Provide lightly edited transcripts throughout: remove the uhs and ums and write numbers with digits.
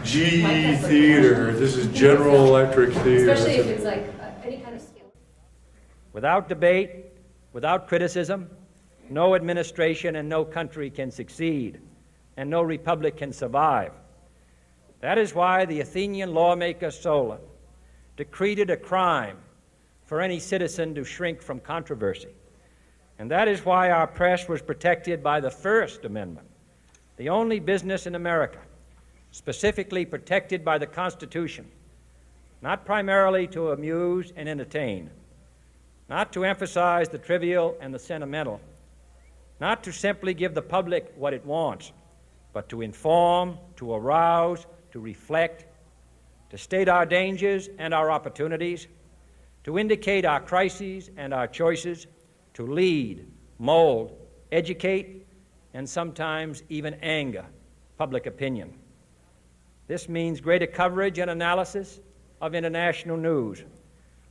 GE Theater. This is General Electric Theater. Especially if it's like any kind of skill. Without debate, without criticism, no administration and no country can succeed, and no republic can survive. That is why the Athenian lawmaker Solon decreed it a crime for any citizen to shrink from controversy. And that is why our press was protected by the First Amendment, the only business in America specifically protected by the Constitution, not primarily to amuse and entertain, not to emphasize the trivial and the sentimental, not to simply give the public what it wants, but to inform, to arouse, to reflect, to state our dangers and our opportunities, to indicate our crises and our choices, to lead, mold, educate, and sometimes even anger public opinion. This means greater coverage and analysis of international news,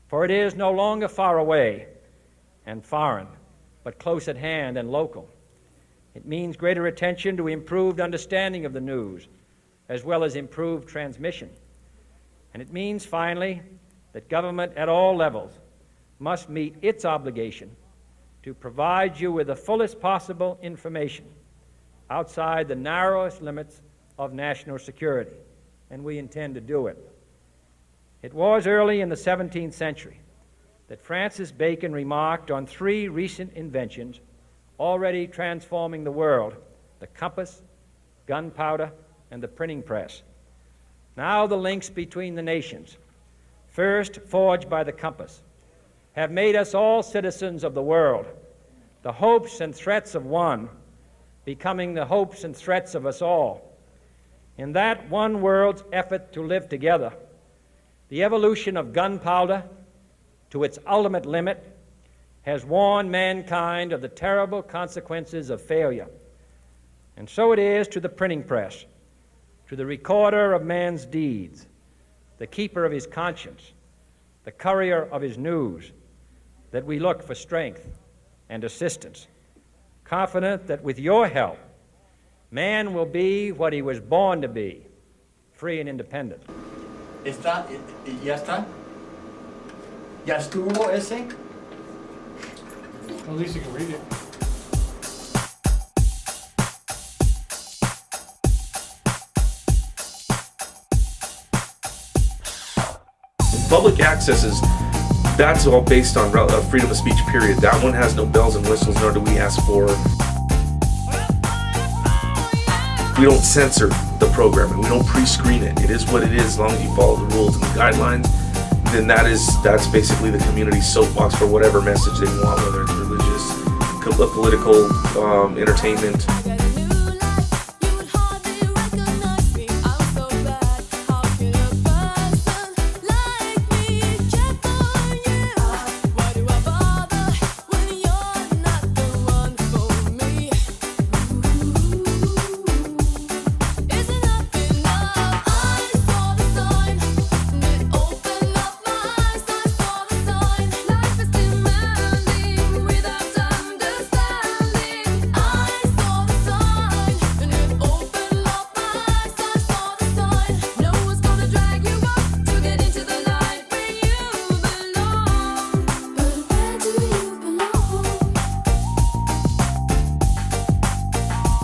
for it is no longer far away and foreign, but close at hand and local. It means greater attention to improved understanding of the news, as well as improved transmission. And it means, finally, that government at all levels must meet its obligation to provide you with the fullest possible information outside the narrowest limits of national security, and we intend to do it. It was early in the 17th century that Francis Bacon remarked on three recent inventions already transforming the world: the compass, gunpowder, and the printing press. Now the links between the nations, first forged by the compass, have made us all citizens of the world, the hopes and threats of one becoming the hopes and threats of us all. In that one world's effort to live together, the evolution of gunpowder to its ultimate limit has warned mankind of the terrible consequences of failure. And so it is to the printing press, to the recorder of man's deeds, the keeper of his conscience, the courier of his news, that we look for strength and assistance, confident that with your help, man will be what he was born to be, free and independent. ¿Está? ¿Ya está? ¿Ya estuvo ese? At least you can read it. Public access that's all based on freedom of speech, period. That one has no bells and whistles, nor do we ask for. We don't censor the programming. We don't pre-screen it. It is what it is. As long as you follow the rules and the guidelines, then that's basically the community's soapbox for whatever message they want, whether it's religious, political, entertainment.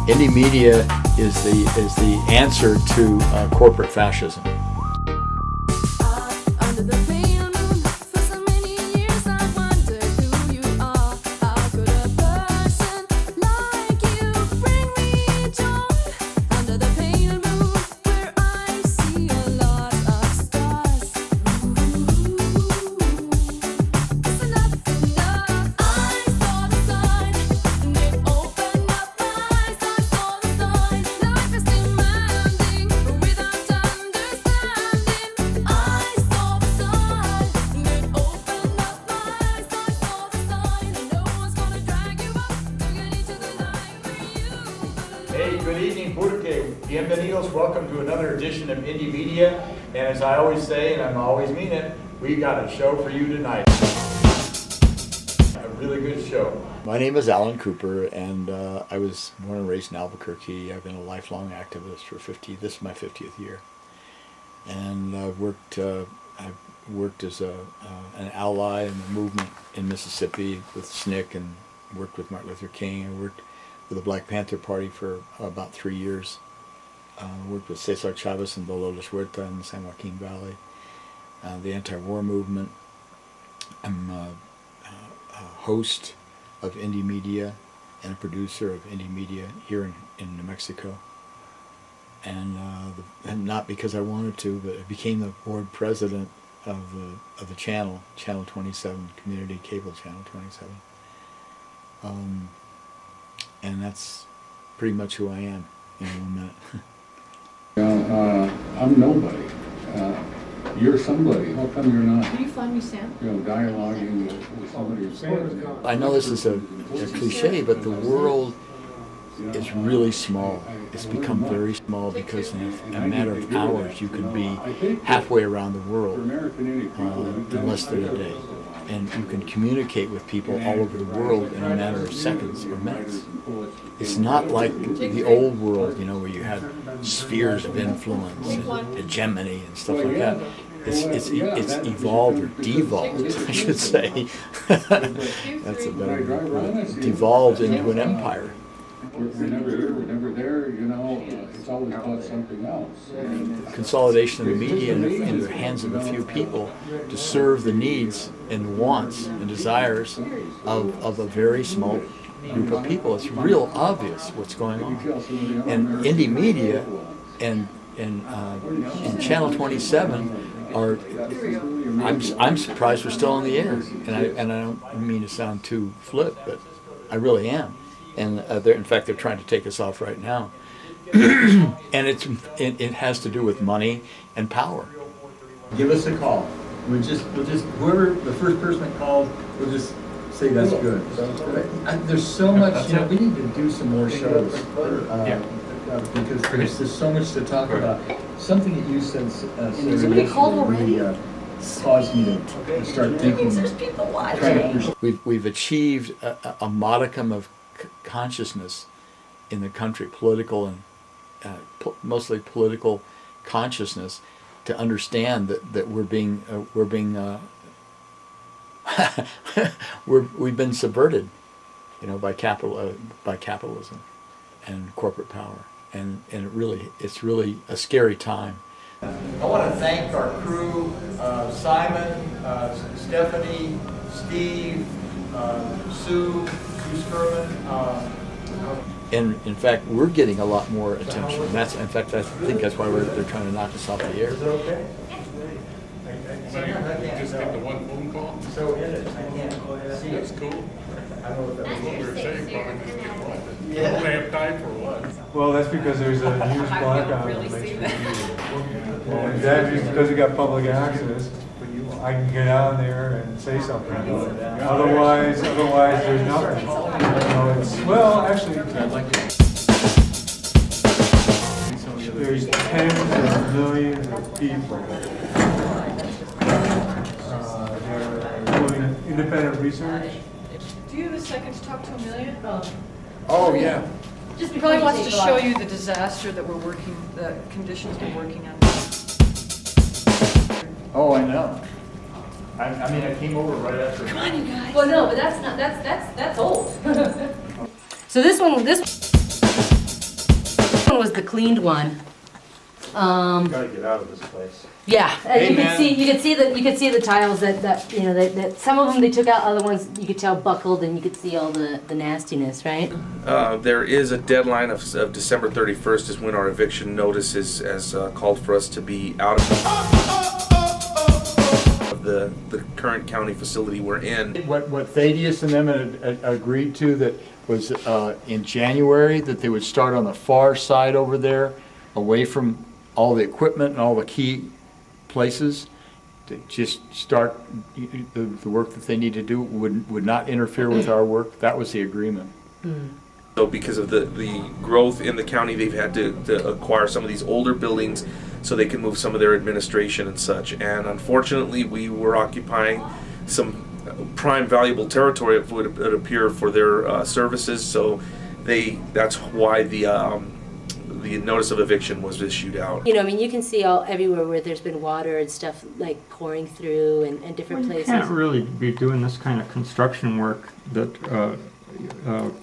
Indie media is the answer to corporate fascism. Hey, good evening, Burke. Bienvenidos. Welcome to another edition of Indie Media. And as I always say, and I always mean it, we got a show for you tonight. A really good show. My name is Alan Cooper, and I was born and raised in Albuquerque. I've been a lifelong activist for this is my 50th year. and I've worked as an ally in the movement in Mississippi with SNCC, and worked with Martin Luther King. I worked with the Black Panther Party for about 3 years. Worked with Cesar Chavez and Dolores Huerta in the San Joaquin Valley. The anti-war movement. I'm a host of indie media and a producer of indie media here in New Mexico. And not because I wanted to, but I became the board president of the channel 27, community cable channel 27. And that's pretty much who I am in 1 minute. I'm nobody. You're somebody. How come you're not, Can you find me, Sam? dialoguing with somebody who's saying I know this is a cliche, but the world is really small. It's become very small because in a matter of hours you can be halfway around the world in less than a day. And you can communicate with people all over the world in a matter of seconds or minutes. It's not like the old world, where you had spheres of influence and hegemony and stuff like that. It's evolved or devolved, I should say. That's a better word. Devolved into an empire. we're never here, we're never there, it's always about something else. Consolidation of the media in the hands of a few people to serve the needs and wants and desires of a very small group of people. It's real obvious what's going on. And indie media and Channel 27 are, I'm surprised we're still on the air. And I don't mean to sound too flip, but I really am. And in fact, they're trying to take us off right now. And it has to do with money and power. Give us a call. We'll just whoever the first person that calls, we'll just say that's good. There's so much. We need to do some more shows because there's just so much to talk about. Something that you said. Somebody called already? Really, caused me to start thinking. There's people watching. Trying to understand. We've achieved a modicum of consciousness in the country, political and mostly political consciousness, to understand that we've been subverted, by capitalism and corporate power, and it's really a scary time. I want to thank our crew, Simon, Stephanie, Steve, Sue Skerman. And in fact, we're getting a lot more attention. And I think that's why they're trying to knock us off the air. Is it okay? So you just get the one phone call? So in it, I can't see That's it. cool. I don't know if that was What we were saying, probably just get one. We Yeah. only have time for one. Well, that's because there's a news blackout. really that makes see it easier. And that's just because we got public access. I can get on there and say something. Otherwise, there's nothing. Actually, there's tens of millions of people. They're doing independent research. Do you have a second to talk to Amelia? Oh, yeah. Just He probably wants to show you the disaster that the conditions we're working on. Oh, I know. I came over right after. Come on, you guys. Well, no, but that's old. So this one was the cleaned one. Gotta get out of this place. Yeah, Hey, you man. could see the tiles that some of them they took out, other ones you could tell buckled, and you could see all the nastiness, right? There is a deadline of December 31st is when our eviction notice has called for us to be out of the current county facility we're in. What Thaddeus and them had agreed to, that was in January, that they would start on the far side over there, away from all the equipment and all the key places, to just start the work that they need to do, would not interfere with our work. That was the agreement. So because of the growth in the county, they've had to acquire some of these older buildings so they can move some of their administration and such. And unfortunately, we were occupying some prime valuable territory, it would appear, for their services. So that's why the the notice of eviction was issued out. You know, I mean, you can see all everywhere where there's been water and stuff like pouring through and different You places. can't really be doing this kind of construction work that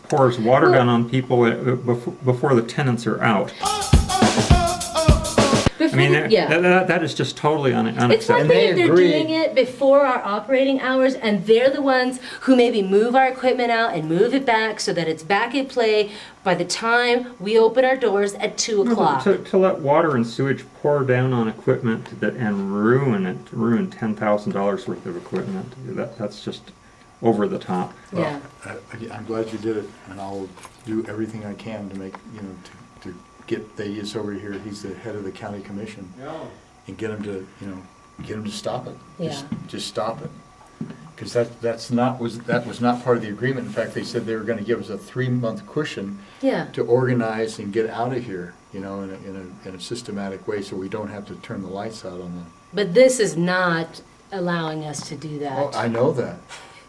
pours water down on people before the tenants are out. I mean, that is just totally It's one unacceptable. thing if they're doing it before our operating hours, and they're the ones who maybe move our equipment out and move it back so that it's back in play by the time we open our doors at 2 o'clock. To let water and sewage pour down on equipment and ruin $10,000 worth of equipment, that's just over the top. Yeah. I'm glad you did it, and I'll do everything I can to make, to get Thaddeus over here. He's the head of the county commission, and get him to stop it. Yeah. Just stop it, because that was not part of the agreement. In fact, they said they were going to give us a 3-month cushion Yeah. to organize and get out of here, in a systematic way, so we don't have to turn the lights out on them. But this is not allowing us to do that. Oh, I know that.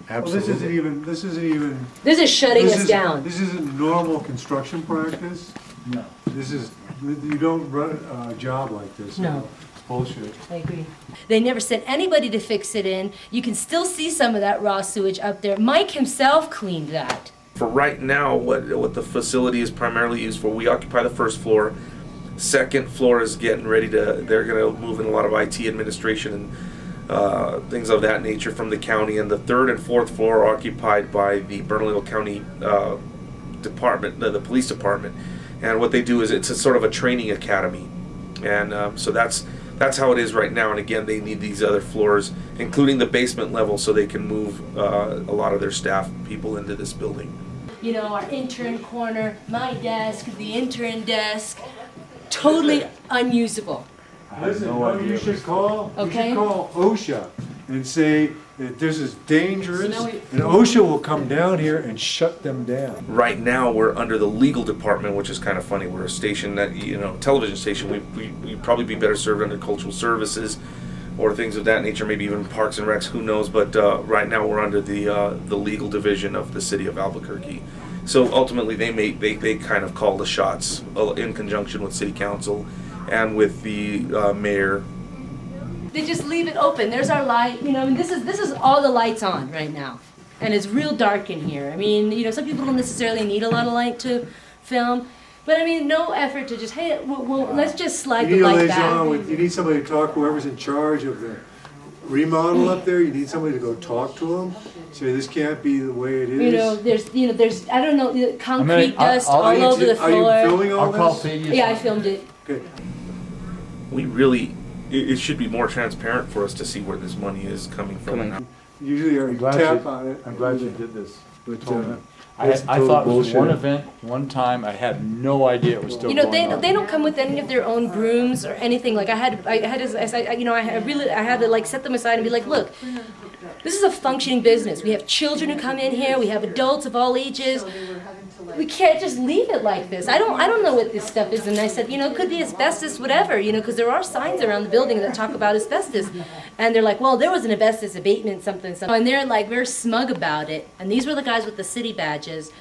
Well, Absolutely. this isn't even. This is shutting us down. This isn't normal construction practice. No. This is, you don't run a job like this. No. It's bullshit. I agree. They never sent anybody to fix it in. You can still see some of that raw sewage up there. Mike himself cleaned that. For right now, what the facility is primarily used for, we occupy the first floor. Second floor is getting ready they're going to move in a lot of IT administration and things of that nature from the county, and the third and fourth floor are occupied by the Bernalillo County department, the police department. And what they do is it's a sort of a training academy, and so that's how it is right now. And again, they need these other floors, including the basement level, so they can move a lot of their staff people into this building. You know, our intern corner, my desk, the intern desk, totally unusable. Listen, you should call Okay. OSHA and say that this is dangerous, So now and OSHA will come down here and shut them down. Right now, we're under the legal department, which is kind of funny. We're a station that, television station. We'd probably be better served under cultural services or things of that nature, maybe even Parks and Recs, who knows. But right now, we're under the legal division of the city of Albuquerque. So ultimately, they kind of call the shots in conjunction with city council and with the mayor. They just leave it open. There's our light. And this is all the lights on right now, and it's real dark in here. I mean, some people don't necessarily need a lot of light to film, but I mean, no effort to just let's just slide the light back. You need somebody to talk, whoever's in charge of the remodel up there, you need somebody to go talk to them, say this can't be the way it is. There's I don't know, concrete dust all over the Are you floor. filming all I'll call this? Thaddeus. Yeah, I filmed it. Okay. We really, it should be more transparent for us to see where this money is coming from. Usually I'm you glad tap you- on it. I'm glad you did this. But, I thought it was one event, one time. I had no idea it was still going on. They don't come with any of their own brooms or anything. Like I had to like set them aside and be like, look, this is a functioning business. We have children who come in here. We have adults of all ages. We can't just leave it like this. I don't know what this stuff is. And I said, it could be asbestos, whatever, because there are signs around the building that talk about asbestos. And they're like, well, there was an asbestos abatement, something. And they're like very smug about it. And these were the guys with the city badges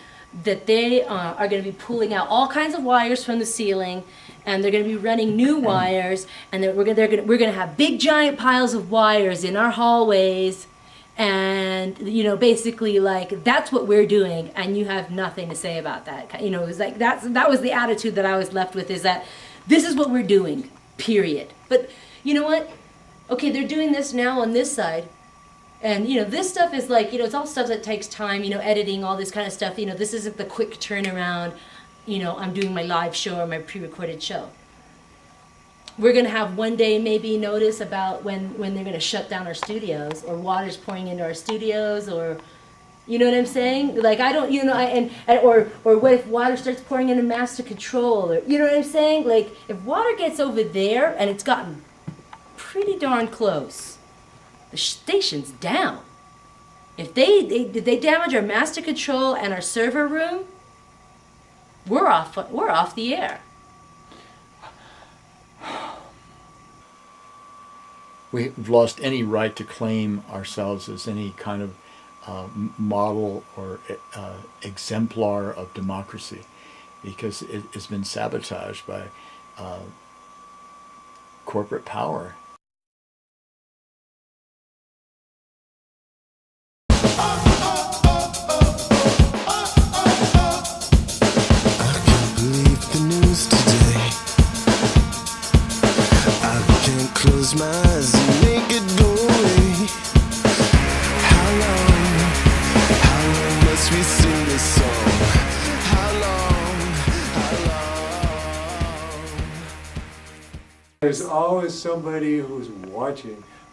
that they are going to be pulling out all kinds of wires from the ceiling, and they're going to be running new wires, and we're going to have big giant piles of wires in our hallways. And basically, like, that's what we're doing, and you have nothing to say about that. It was like that was the attitude that I was left with, is that this is what we're doing, period. But you know what? Okay, they're doing this now on this side, and this stuff is like, it's all stuff that takes time, editing, all this kind of stuff. This isn't the quick turnaround. I'm doing my live show or my pre-recorded show. We're going to have one day maybe notice about when they're going to shut down our studios, or water's pouring into our studios, or, you know what I'm saying? Like, I don't, or what if water starts pouring into master control, or, you know what I'm saying? Like, if water gets over there and it's gotten pretty darn close, the station's down. If they damage our master control and our server room, we're off the air. We've lost any right to claim ourselves as any kind of model or exemplar of democracy. because it's been sabotaged by corporate power. Close my eyes and make it go away. How long must we sing this song? How long? There's always somebody who's watching.